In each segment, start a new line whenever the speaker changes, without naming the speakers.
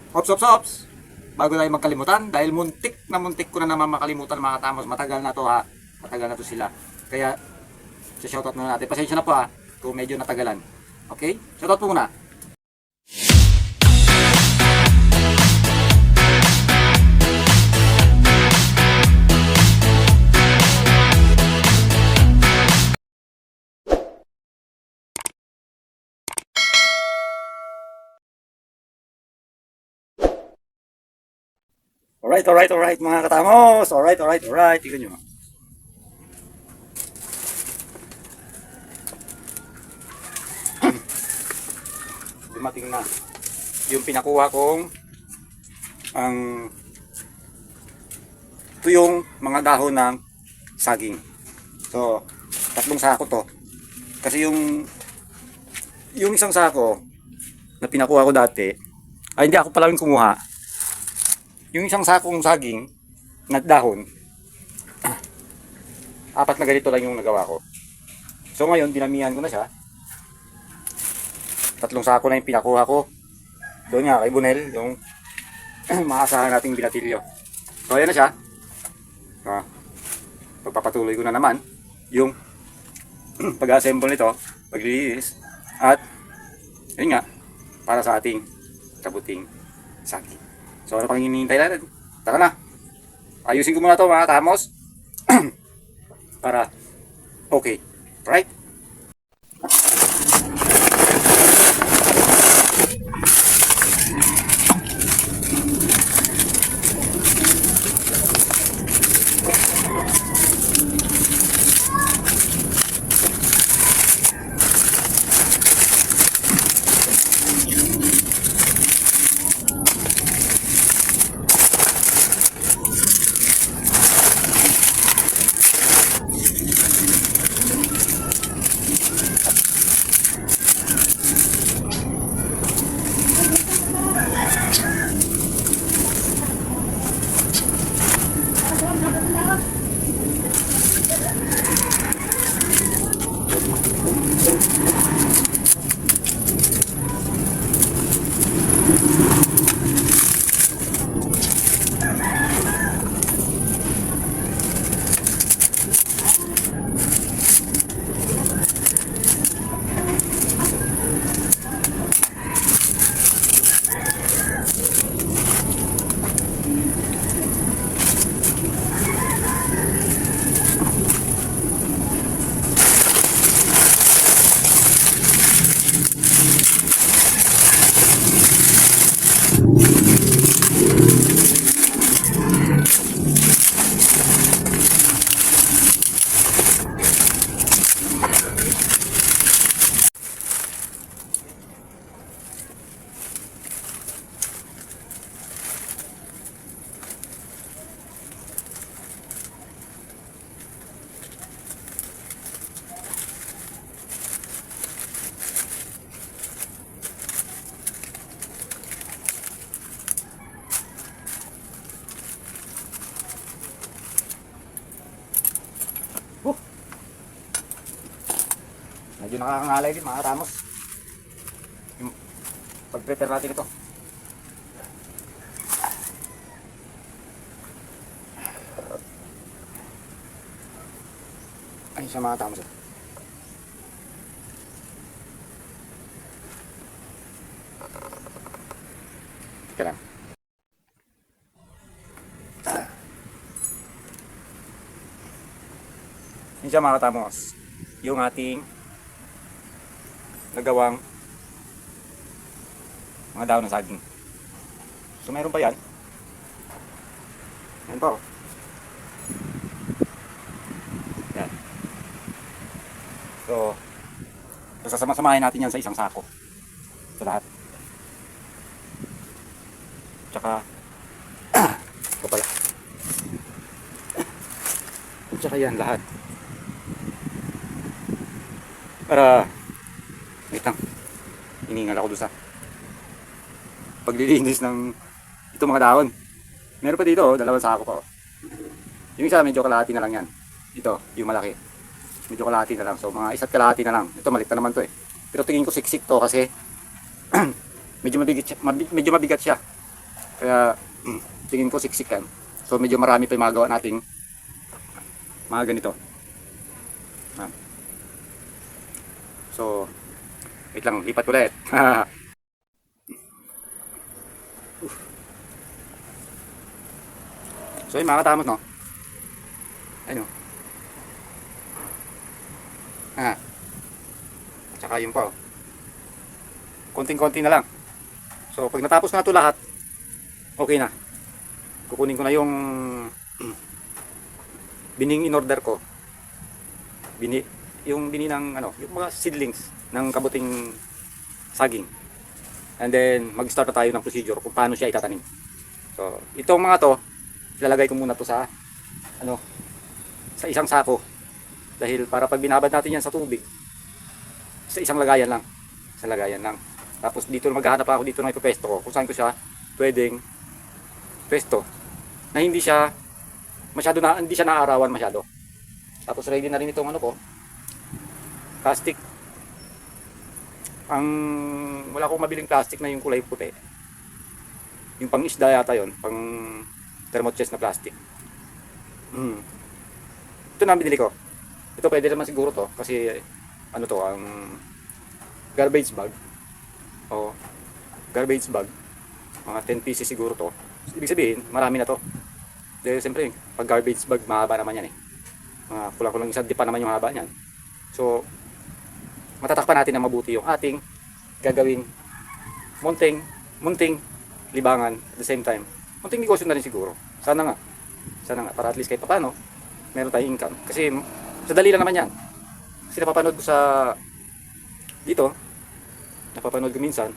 Ops. Bago tayo magkalimutan, dahil muntik ko na naman makalimutan mga katamos. Matagal na to ha. Matagal na to sila. Kaya, shoutout muna natin. Pasensya na po ha, kung medyo natagalan. Okay? Shoutout po muna. Alright mga katamos. Alright. Tignan nyo. Dumating na yung pinakuha kong ito yung mga dahon ng saging. So, 3 sako to. Kasi yung isang sako na pinakuha ko dati, ay hindi ako pala yung kumuha. Yung isang sakong saging na dahon, 4 na ganito lang yung nagawa ko. So ngayon, dinamihan ko na siya. 3 sako na yung pinakuha ko. Doon nga kay Bunel, yung maasahan nating binatilyo. So ayan na siya. Pagpapatuloy ko na naman yung pag-assemble nito, paglilinis, at yun nga, para sa ating kabuting saging. So ano pang hinihintay natin? Tara na. Ayusin ko muna ito mga tamos. Para okay. Right? Medyo nakakangalay din mga tamos. Yung pag-prepare natin ito. Ayun siya mga tamos. Teka lang. Ayun siya mga tamos. Yung ating nagawang mga dahon ng saging. So meron pa yan. Yan pa oh. Yan. So sasama-samahin natin yan sa isang sako. Sa lahat. Tsaka ito pala. Tsaka yan lahat. Para wait lang. Hiningal ako doon sa paglilinis ng ito mga dahon. Meron pa dito, 2 sako pa. Yung isa medyo kalahati na lang yan. Ito, yung malaki. Medyo kalahati na lang. So mga 1 kalahati na lang. Ito maliit na naman to eh. Pero tingin ko siksik to kasi medyo mabigat siya. Kaya tingin ko siksik yan. So medyo marami pa yung magawa nating mga ganito. So, wait lang, lipat ko ulit. So yun mga katamos, no? Ayun, ah, tsaka yun pa, oh. Konting-konti na lang. So pag natapos na ito lahat, okay na. Kukunin ko na yung bining in order ko. Yung bini ng ano, yung mga seedlings ng kabuting saging. And then mag-start na tayo ng procedure kung paano siya itatanim. So, itong mga to, ilalagay ko muna to sa ano, sa isang sako. Dahil para pag binabad natin yan sa tubig, sa isang lagayan lang. Sa lagayan lang. Tapos dito maghahanap ako dito ng ipepesto ko kung saan ko siya pwedeng pesto na hindi siya masyado na hindi siya naaarawan masyado. Tapos ready na rin itong ano ko, plastic. Ang wala akong mabiling plastic na yung kulay puti. Yung pang isda yata yon, pang thermochest na plastic. Ito na binili ko. Ito pwede naman siguro to kasi ano to, ang garbage bag. O garbage bag. Mga 10 pieces siguro to. Ibig sabihin, marami na to. Dahil siyempre, pag garbage bag, mahaba naman yan eh. Kulang-kulang isa, di pa naman yung haba niyan. So, matatakpan natin na mabuti yung ating gagawing munting libangan at the same time. Munting negosyo na rin siguro. Sana nga, para at least kahit paano, meron tayong income. Kasi, sa dali lang naman yan. Kasi napapanood ko sa, dito, napapanood ko minsan,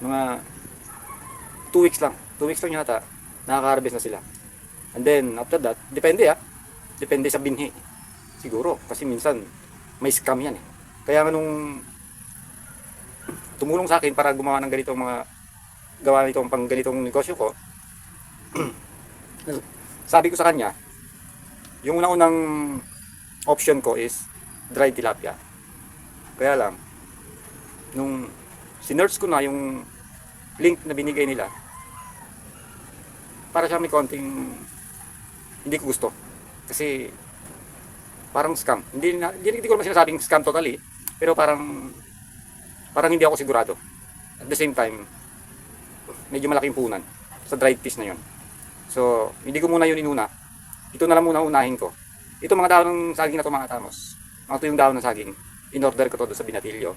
mga 2 weeks lang yata, nakaka-harvest na sila. And then, after that, depende sa binhi. Siguro, kasi minsan, may scam yan eh. Kaya nga nung tumulong sa akin para gumawa ng ganitong gawa nitong pang ganitong negosyo ko, sabi ko sa kanya, yung unang option ko is dried tilapia. Kaya lang, nung sinearch ko na yung link na binigay nila, para siya may konting hindi ko gusto. Kasi parang scam. Hindi ko naman sinasabing scam totally, pero parang hindi ako sigurado. At the same time, medyo malaking punan sa dried fish na yon. So, hindi ko muna yun inuna. Ito na lang muna unahin ko. Ito mga dahon ng saging na ito mga tamos. Mga tuyong dahon ng saging. In-order ko to sa Binatilyo.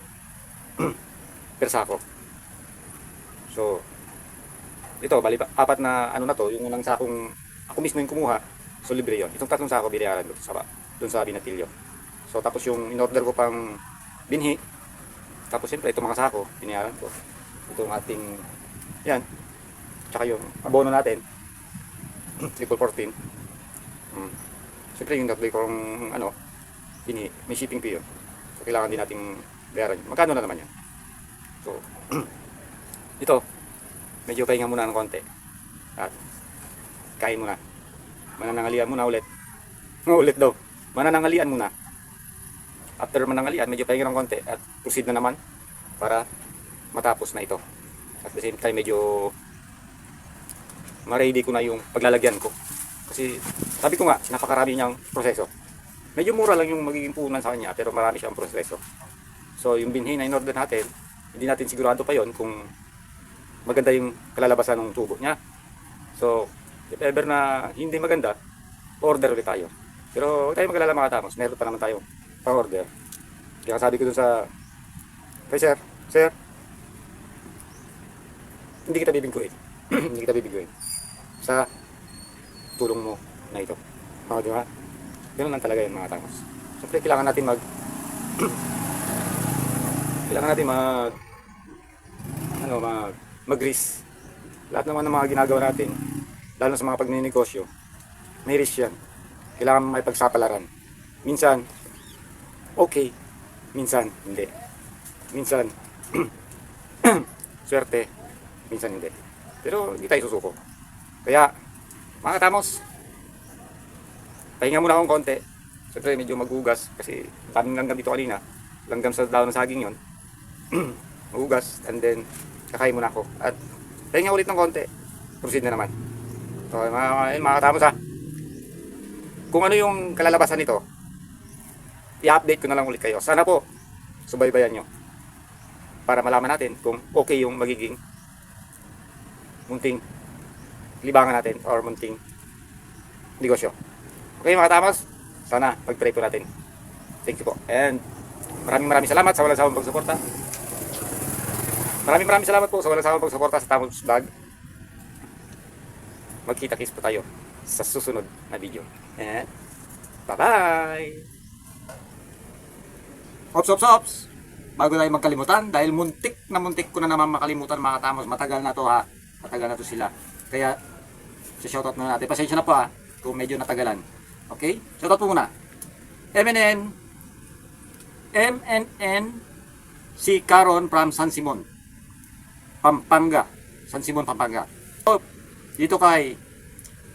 Per sako. So, ito, bali apat na ano na to, yung unang sakong ako mismo yung kumuha. So, libre yun. Itong tatlong sako, binayaran doon sa Binatilyo. So, tapos yung in-order ko pang binhi. Tapos, siyempre, itong mga sako, binayaran ko. Itong ating, yan. Tsaka yung abono natin. Triple 14. Siyempre, yung tatlo kong, ano, binhi, may shipping fee yun. So, kailangan din nating bayaran yun. Magkano na naman yan? So, ito, medyo pahinga muna ng konti. At, kain muna. Mananangalian muna ulit. Ulit daw. Mananangalian muna. After manangalian, medyo pahinga ng konti. At proceed na naman para matapos na ito. At the same time, medyo ma-ready ko na yung paglalagyan ko. Kasi, sabi ko nga, napakarami niyang proseso. Medyo mura lang yung magiging punan sa kanya, pero marami siyang proseso. So, yung binhi na in-order natin, hindi natin sigurado pa yon kung maganda yung kalalabasan ng tubo niya. So, if ever na hindi maganda, order ulit tayo. Pero huwag tayo mag-alala mga tamos, meron pa naman tayo pa-order. Kaya sabi ko dun sa kay sir, hindi kita bibiguin. Hindi kita bibiguin sa tulong mo na ito. Di ba? Ganun lang talaga yun mga tamos. Siyempre kailangan natin mag-risk. Lahat naman ng mga ginagawa natin, lalo sa mga pagninegosyo, may risk yan. Kailangan may pagsapalaran. Minsan, okay. Minsan, hindi. Minsan, swerte. Minsan, hindi. Pero, hindi tayo susuko. Kaya, mga tamos, pahinga muna akong konti. Siyempre, medyo maghugas. Kasi, daming langgam dito kanina. Langgam sa daon ng saging yon. Maghugas. And then, kakain muna ako. At, Pahinga ulit ng konti. Proceed na naman. So, mga katamos ha. Kung ano yung kalalabasan nito, i-update ko na lang ulit kayo. Sana po, subaybayan nyo. Para malaman natin kung okay yung magiging munting libangan natin or munting negosyo. Okay mga katamos, sana pag-pray po natin. Thank you po. And maraming salamat sa walang sawang pagsuporta. Maraming salamat po sa walang sawang pagsuporta sa Tamos Vlog. Magkita-kits po tayo sa susunod na video. And bye-bye! Ops! Bago tayo magkalimutan, dahil muntik ko na naman makalimutan mga katamos. Matagal na to ha. Matagal na to sila. Kaya, shoutout muna natin. Pasensya na po ha, kung medyo natagalan. Okay? Shoutout po muna. MNN si Caron from San Simon, Pampanga. San Simon, Pampanga. So, dito kay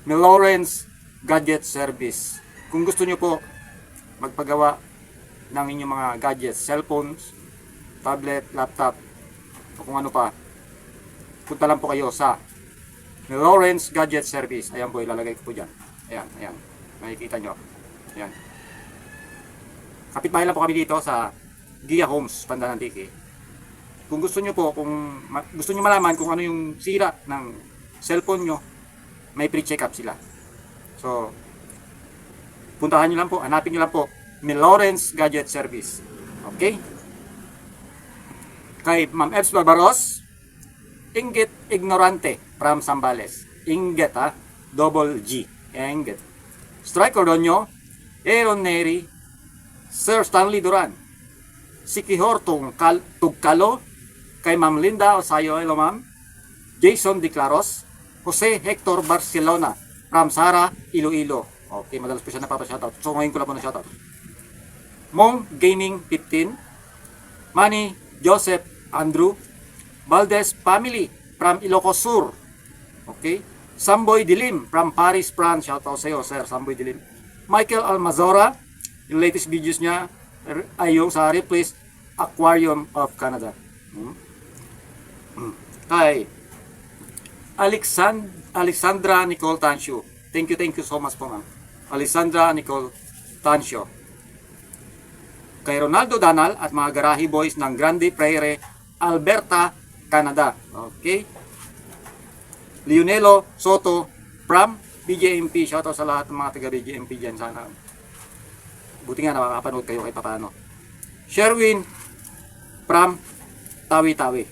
Lawrence Gadget Service. Kung gusto nyo po magpagawa ng inyong mga gadgets, cellphones, tablet, laptop, o kung ano pa, punta lang po kayo sa Lawrence Gadget Service. Ayan po, ilalagay ko po dyan. Ayan. Makikita nyo. Ayan. Kapitbahay lang po kami dito sa Gia Homes, Pandanantiki. Kung gusto nyo po, kung gusto nyo malaman kung ano yung sira ng cellphone nyo, may pre-check-up sila. So, puntahan nyo lang po, hanapin nyo lang po, Lawrence Gadget Service. Okay? Kay Ma'am Ebs Barbaros, Inggit Ignorante from Zambales. Inggit ha, double G. Inggit. Strike Cordonio, Aaron Neri, Sir Stanley Duran, Sikihor Tugkalo, kay Ma'am Linda Osayo, hello ma'am, Jason Declaros, Jose Hector Barcelona, from Sara, Iloilo. Okay, madalas po siya napapa-shoutout. So ngayon ko lang po na shoutout. Mong Gaming 15, Manny Joseph Andrew, Valdez Family from Ilocos Sur. Okay, Samboy Dilim from Paris, France. Shoutout sa iyo, Sir Samboy Dilim. Michael Almazora, yung latest videos niya ay yung sa Ripley's Aquarium of Canada. Kay Alexandra Nicole Tancio. Thank you so much po ma'am. Alexandra Nicole Tancio. Kay Ronaldo Danal at mga Garahi Boys ng Grande Prairie, Alberta, Canada. Okay. Leonelo Soto from BJMP. Shoutout sa lahat ng mga taga BJMP dyan. Sana buti nga nakakapanood kayo kay papano. Sherwin from Tawi-Tawi.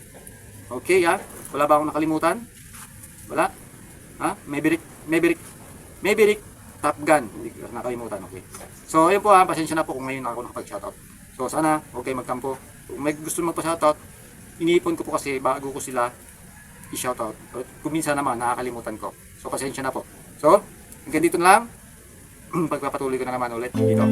Okay ha? Wala ba akong nakalimutan? Wala? Ha? Maverick Top Gun. Hindi ko nakalimutan. Okay. So ayun po ha, pasensya na po kung ngayon ako nakapag-shoutout. So sana okay magkampo. Kung may gusto magpa-shoutout, iniipon ko po kasi bago ko sila i-shoutout. Kung minsan naman nakakalimutan ko. So pasensya na po. So hanggang dito na lang. Pagpapatuloy ko na naman ulit dito.